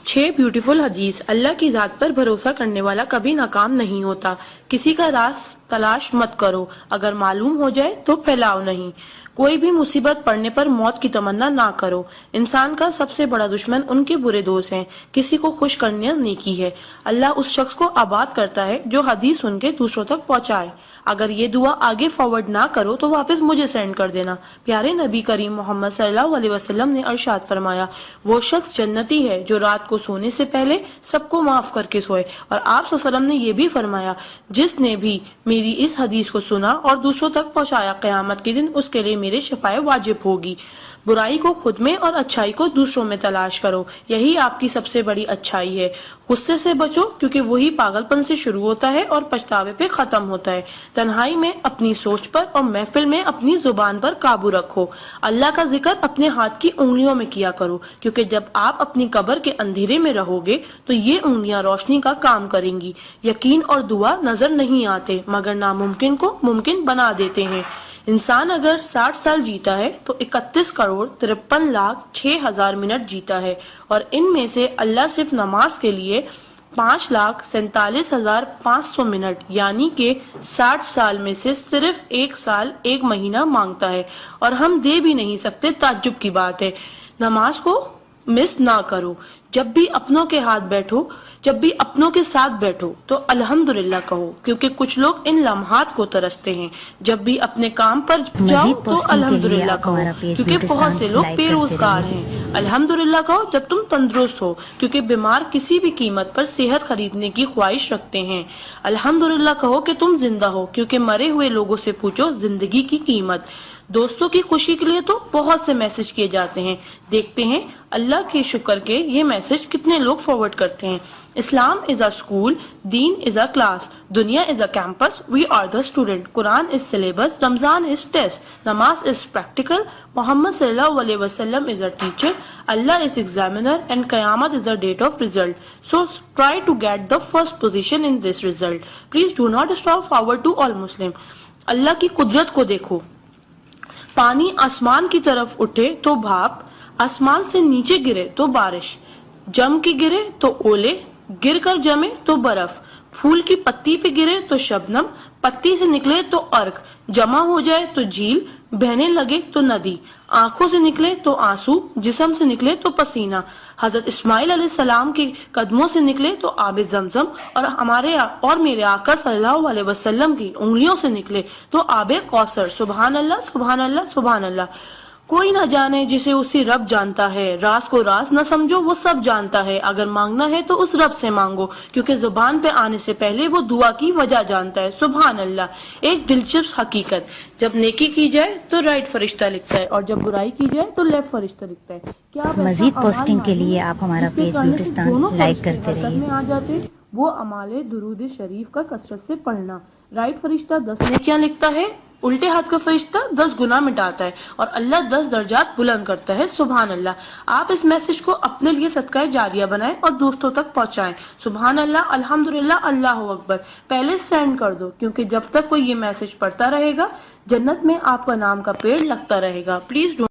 6 beautiful हदीस। अल्लाह की जात पर भरोसा करने वाला कभी नाकाम नहीं होता। किसी का राज तलाश मत करो, अगर मालूम हो जाए तो फैलाओ नहीं। कोई भी मुसीबत पड़ने पर मौत की तमन्ना ना करो। इंसान का सबसे बड़ा दुश्मन उनके बुरे दोस्त हैं। किसी को खुश करना नेकी है। अल्लाह उस शख्स को आबाद करता है जो हदीस सुन के दूसरों तक पहुंचाए। अगर ये दुआ आगे फॉरवर्ड ना करो तो वापस मुझे सेंड कर देना। प्यारे नबी करीम मोहम्मद सल्लल्लाहु अलैहि वसल्लम ने अरशाद फरमाया, वो शख्स जन्नती है जो रात को सोने से पहले सबको माफ करके सोए। और आप सल्लल्लाहु अलैहि वसल्लम ने ये भी फरमाया, जिसने भी मेरी इस हदीस को सुना और दूसरों तक पहुंचाया, क़यामत के दिन उसके लिए मेरे शफाए वाजिब होगी। बुराई को खुद में और अच्छाई को दूसरों में तलाश करो, यही आपकी सबसे बड़ी अच्छाई है। गुस्से से बचो क्योंकि वही पागलपन से शुरू होता है और पछतावे पे खत्म होता है। तन्हाई में अपनी सोच पर और महफिल में अपनी जुबान पर काबू रखो। अल्लाह का जिक्र अपने हाथ की उंगलियों में किया करो, क्योंकि जब आप अपनी कब्र के अंधेरे में रहोगे तो ये उंगलियां रोशनी का काम करेंगी। यकीन और दुआ नजर नहीं आते मगर नामुमकिन को मुमकिन बना देते हैं। इंसान अगर 60 साल जीता है तो 31,53,06,000 मिनट जीता है, और इनमें से अल्लाह सिर्फ नमाज के लिए 5,47,500 मिनट यानी कि 60 साल में से सिर्फ 1 साल 1 महीना मांगता है, और हम दे भी नहीं सकते। ताज्जुब की बात है। नमाज को मिस ना करो। जब भी अपनों के साथ बैठो तो अल्हम्दुलिल्लाह कहो, क्योंकि कुछ लोग इन लम्हात को तरसते हैं। जब भी अपने काम पर जाओ तो अल्हम्दुलिल्लाह कहो, क्योंकि बहुत से लोग बेरोजगार हैं। अल्हम्दुलिल्लाह कहो जब तुम तंदुरुस्त हो, क्योंकि बीमार किसी भी कीमत पर सेहत खरीदने की ख्वाहिश रखते हैं। अल्हम्दुलिल्लाह कहो कि तुम जिंदा हो, क्योंकि मरे हुए लोगों से पूछो जिंदगी की कीमत। दोस्तों की खुशी के लिए तो बहुत से मैसेज किए जाते हैं, देखते हैं अल्लाह के शुक्र के ये मैसेज कितने लोग फॉरवर्ड करते हैं। इस्लाम इज अ स्कूल, दीन इज अ क्लास, दुनिया is a campus, we are the student, Quran is syllabus, Ramzan is test, namaz is practical, Mohammad सल्लल्लाहु अलैहि वसल्लम is a teacher, Allah is examiner and qayamat is the date of result. So try to get the first position in this result. Please do not stop forward to all Muslim. Allah की कुदरत को देखो। पानी आसमान की तरफ उठे तो भाप, आसमान से नीचे गिरे तो बारिश, जम के गिरे तो ओले, गिर कर जमे तो बर्फ, फूल की पत्ती पे गिरे तो शबनम, पत्ती से निकले तो अर्क, जमा हो जाए तो झील, बहने लगे तो नदी, आंखों से निकले तो आंसू, जिस्म से निकले तो पसीना, हजरत इस्माइल अलैहिस्सलाम के कदमों से निकले तो आबे जमजम, और मेरे आका सल्लल्लाहु अलैहि वसल्लम की उंगलियों से निकले तो आबे कौसर। सुभान अल्लाह, सुभान अल्लाह, सुभान अल्लाह। कोई ना जाने जिसे उसी रब जानता है। राज को राज न समझो, वो सब जानता है। अगर मांगना है तो उस रब से मांगो, क्योंकि जुबान पे आने से पहले वो दुआ की वजह जानता है। सुभान अल्लाह। एक दिलचस्प हकीकत, जब नेकी की जाए तो राइट फरिश्ता लिखता है, और जब बुराई की जाए तो लेफ्ट फरिश्ता लिखता है। क्या मजीद पोस्टिंग के लिए आप हमारा पेज ब्यूटिस्तान लाइक करते रहिए। आ जाते वो अमाले दुरूद शरीफ का कसरत से पढ़ना। राइट फरिश्ता 10 नेकियां लिखता है, उल्टे हाथ का फरिश्ता 10 गुनाह मिटाता है, और अल्लाह 10 दर्जात बुलंद करता है। सुभान अल्लाह। आप इस मैसेज को अपने लिए सदका जारिया बनाएं और दोस्तों तक पहुंचाएं। सुभान अल्लाह, अल्हम्दुलिल्लाह, अल्लाहु अकबर पहले सेंड कर दो, क्योंकि जब तक कोई ये मैसेज पढ़ता रहेगा जन्नत में आपका नाम का पेड़ लगता रहेगा। प्लीज